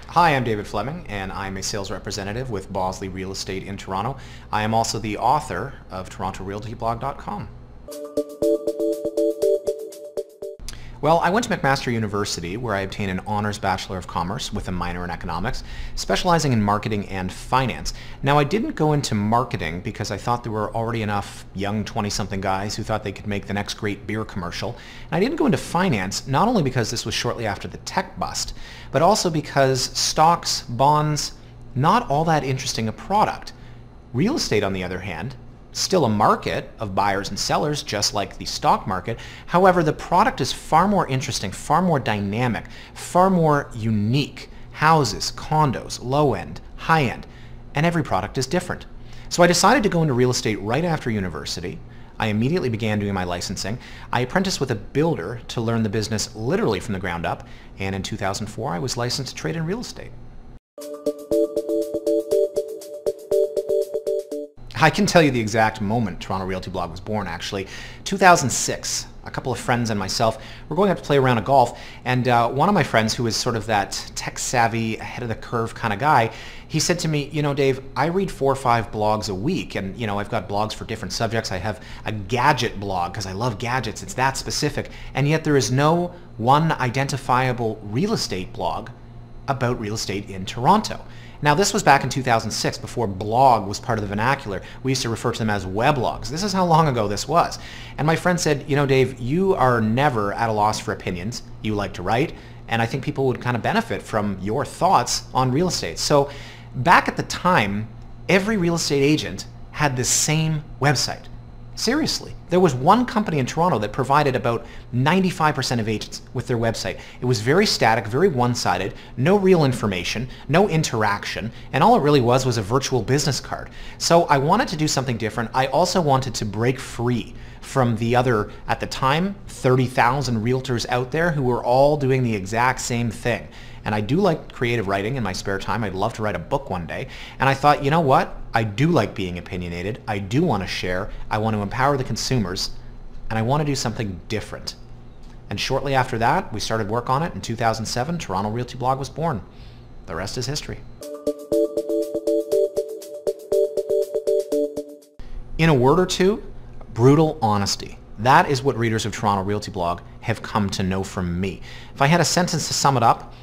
Hi, I'm David Fleming, and I'm a sales representative with Bosley Real Estate in Toronto. I am also the author of TorontoRealtyBlog.com. Well, I went to McMaster University, where I obtained an Honours Bachelor of Commerce with a minor in economics, specializing in marketing and finance. Now, I didn't go into marketing because I thought there were already enough young 20-something guys who thought they could make the next great beer commercial. And I didn't go into finance, not only because this was shortly after the tech bust, but also because stocks, bonds, not all that interesting a product. Real estate, on the other hand, still a market of buyers and sellers, just like the stock market. However, the product is far more interesting, far more dynamic, far more unique. Houses, condos, low-end, high-end, and every product is different. So I decided to go into real estate right after university. I immediately began doing my licensing. I apprenticed with a builder to learn the business literally from the ground up, and in 2004 I was licensed to trade in real estate. I can tell you the exact moment Toronto Realty Blog was born, actually. 2006, a couple of friends and myself were going up to play a round of golf, and one of my friends, who was sort of that tech-savvy, ahead-of-the-curve kind of guy, he said to me, you know, Dave, I read 4 or 5 blogs a week, and you know, I've got blogs for different subjects. I have a gadget blog because I love gadgets. It's that specific, and yet there is no one identifiable real estate blog about real estate in Toronto. Now, this was back in 2006, before blog was part of the vernacular. We used to refer to them as weblogs. This is how long ago this was. And my friend said, you know, Dave, you are never at a loss for opinions. You like to write, and I think people would kind of benefit from your thoughts on real estate. So back at the time, every real estate agent had the same website. Seriously. There was one company in Toronto that provided about 95% of agents with their website. It was very static, very one-sided, no real information, no interaction, and all it really was a virtual business card. So I wanted to do something different. I also wanted to break free from the other, at the time, 30,000 realtors out there who were all doing the exact same thing. And I do like creative writing in my spare time. I'd love to write a book one day. And I thought, you know what? I do like being opinionated. I do want to share. I want to empower the consumers. And I want to do something different. And shortly after that, we started work on it. In 2007, Toronto Realty Blog was born. The rest is history. In a word or two, brutal honesty. That is what readers of Toronto Realty Blog have come to know from me. If I had a sentence to sum it up,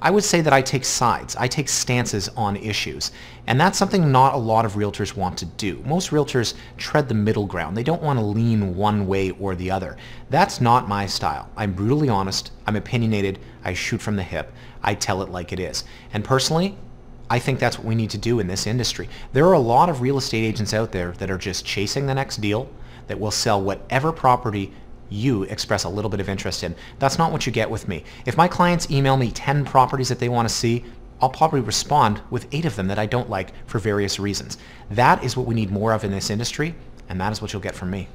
I would say that I take sides. I take stances on issues. And that's something not a lot of realtors want to do. Most realtors tread the middle ground. They don't want to lean one way or the other. That's not my style. I'm brutally honest. I'm opinionated. I shoot from the hip. I tell it like it is. And personally, I think that's what we need to do in this industry. There are a lot of real estate agents out there that are just chasing the next deal, that will sell whatever property you express a little bit of interest in. That's not what you get with me. If my clients email me 10 properties that they want to see, I'll probably respond with 8 of them that I don't like for various reasons. That is what we need more of in this industry, and that is what you'll get from me.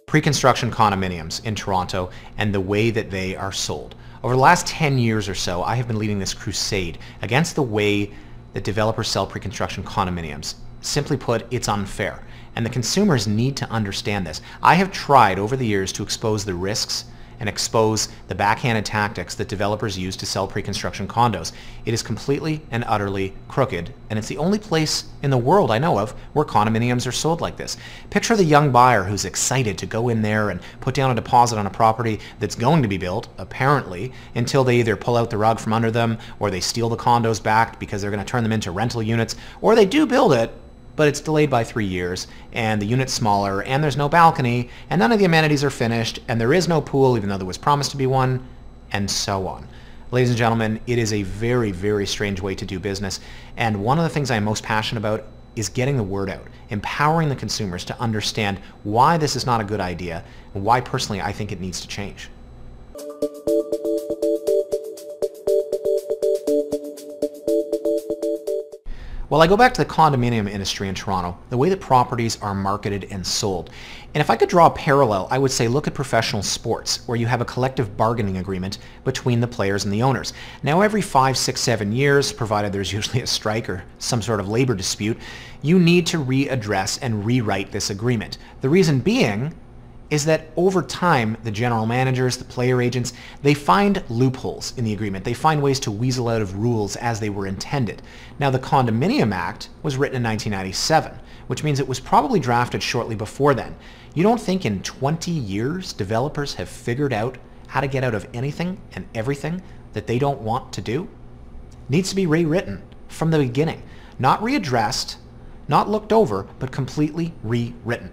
Pre-construction condominiums in Toronto and the way that they are sold. Over the last 10 years or so, I have been leading this crusade against the way that developers sell pre-construction condominiums. Simply put, it's unfair, and the consumers need to understand this. I have tried over the years to expose the risks and expose the backhanded tactics that developers use to sell pre-construction condos. It is completely and utterly crooked, and it's the only place in the world I know of where condominiums are sold like this. Picture the young buyer who's excited to go in there and put down a deposit on a property that's going to be built, apparently, until they either pull out the rug from under them, or they steal the condos back because they're going to turn them into rental units, or they do build it, but it's delayed by 3 years, and the unit's smaller, and there's no balcony, and none of the amenities are finished, and there is no pool even though there was promised to be one, and so on. Ladies and gentlemen, it is a very, very strange way to do business, and one of the things I'm most passionate about is getting the word out, empowering the consumers to understand why this is not a good idea, and why personally I think it needs to change. Well, I go back to the condominium industry in Toronto, the way that properties are marketed and sold. And if I could draw a parallel, I would say look at professional sports, where you have a collective bargaining agreement between the players and the owners. Now, every 5, 6, 7 years, provided there's usually a strike or some sort of labor dispute, you need to readdress and rewrite this agreement. The reason being is that over time, the general managers, the player agents, they find loopholes in the agreement. They find ways to weasel out of rules as they were intended. Now, the Condominium Act was written in 1997, which means it was probably drafted shortly before then. You don't think in 20 years developers have figured out how to get out of anything and everything that they don't want to do? It needs to be rewritten from the beginning. Not readdressed, not looked over, but completely rewritten.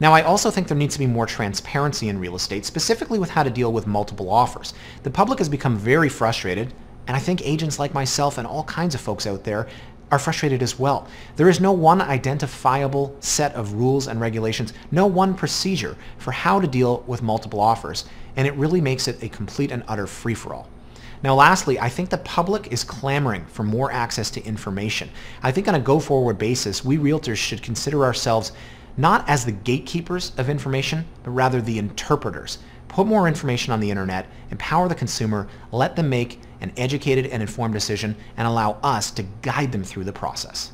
Now, I also think there needs to be more transparency in real estate, specifically with how to deal with multiple offers. The public has become very frustrated, and I think agents like myself and all kinds of folks out there are frustrated as well. There is no one identifiable set of rules and regulations, no one procedure for how to deal with multiple offers, and it really makes it a complete and utter free-for-all. Now, lastly, I think the public is clamoring for more access to information. I think on a go-forward basis, we realtors should consider ourselves not as the gatekeepers of information, but rather the interpreters. Put more information on the internet, empower the consumer, let them make an educated and informed decision, and allow us to guide them through the process.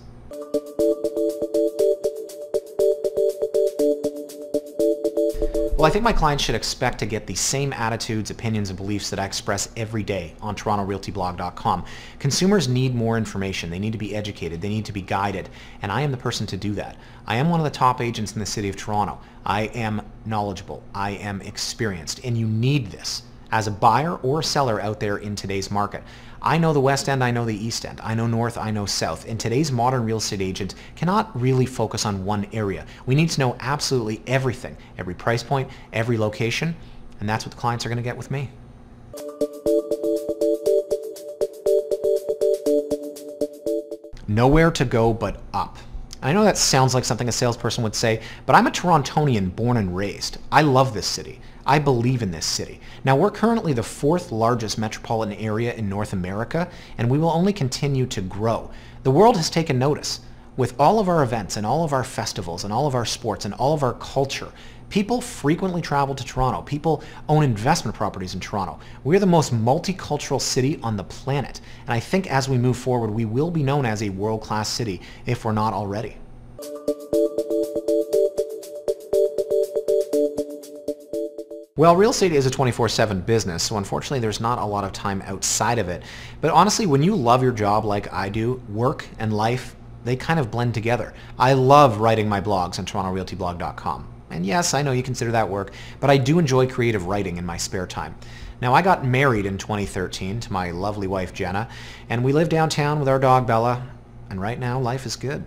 Well, I think my clients should expect to get the same attitudes, opinions, and beliefs that I express every day on TorontoRealtyBlog.com. Consumers need more information. They need to be educated. They need to be guided. And I am the person to do that. I am one of the top agents in the city of Toronto. I am knowledgeable. I am experienced. And you need this as a buyer or a seller out there in today's market. I know the West End, I know the East End, I know North, I know South, and today's modern real estate agent cannot really focus on one area. We need to know absolutely everything, every price point, every location, and that's what the clients are going to get with me. Nowhere to go but up. I know that sounds like something a salesperson would say, but I'm a Torontonian born and raised. I love this city. I believe in this city. Now, we're currently the 4th largest metropolitan area in North America, and we will only continue to grow. The world has taken notice. With all of our events and all of our festivals and all of our sports and all of our culture, people frequently travel to Toronto. People own investment properties in Toronto. We're the most multicultural city on the planet, and I think as we move forward, we will be known as a world-class city if we're not already. Well, real estate is a 24/7 business, so unfortunately there's not a lot of time outside of it. But honestly, when you love your job like I do, work and life, they kind of blend together. I love writing my blogs on TorontoRealtyBlog.com. And yes, I know you consider that work, but I do enjoy creative writing in my spare time. Now, I got married in 2013 to my lovely wife, Jenna, and we live downtown with our dog, Bella, and right now life is good.